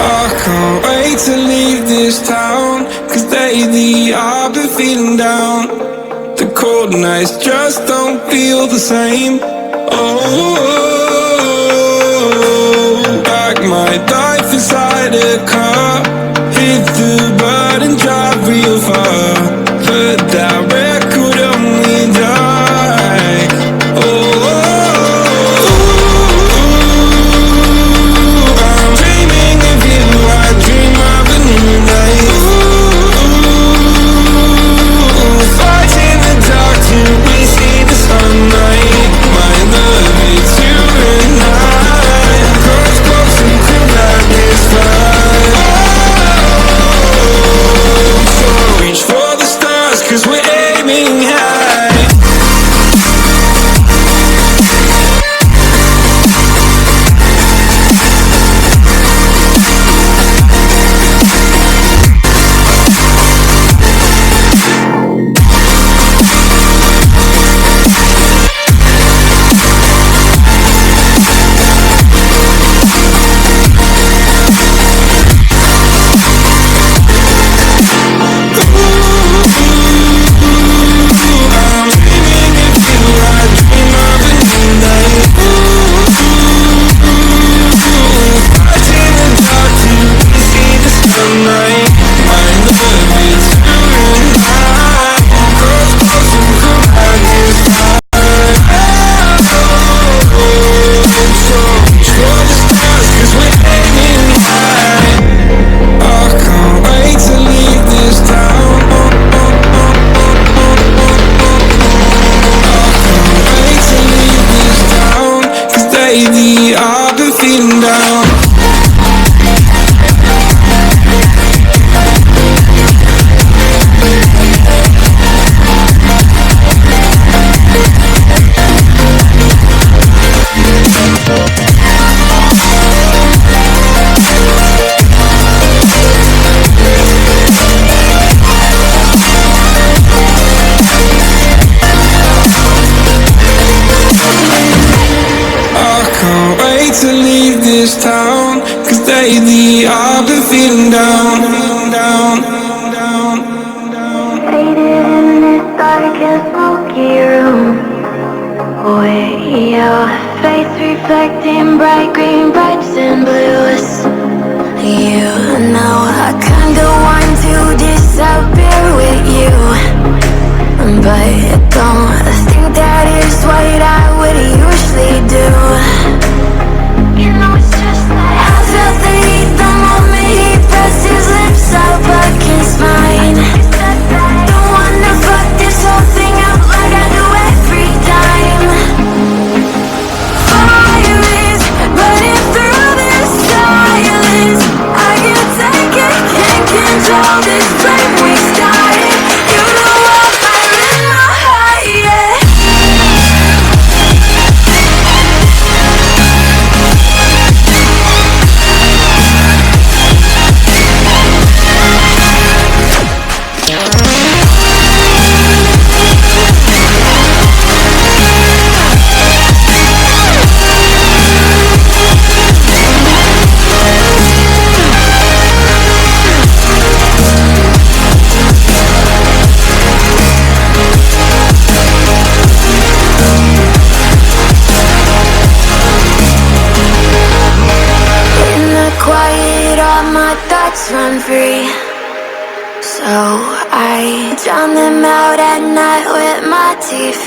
I can't wait to leave this town, 'cause lately I've been feeling down. The cold nights just don't feel the same. Oh, like my life inside a car. Hit the button, drive real far. Put that record on me, die. Oh, I'm dreaming of you. I dream of a new night. Fight in the dark till we see the sunlight. My love is you and I. Cross close and cool like this fire. So reach for the stars, 'cause we're aiming high. Lately I've been feeling down. To leave this town, 'cause lately I've been feeling down, down, down, down. Faded in this dark and smoky room, with your face reflecting bright green, brights and blues. You know I kinda want to disappear with you, but don't think that is what I would usually do. You know it's just like I felt the heat the moment he pressed his lips up against mine. Don't wanna fuck this whole thing up like I do every time. Fire is burning through this silence. I can't take it, can't control this flame we started. You know I'm firing my heart, yeah. Run free, so I drown them out at night with my TV.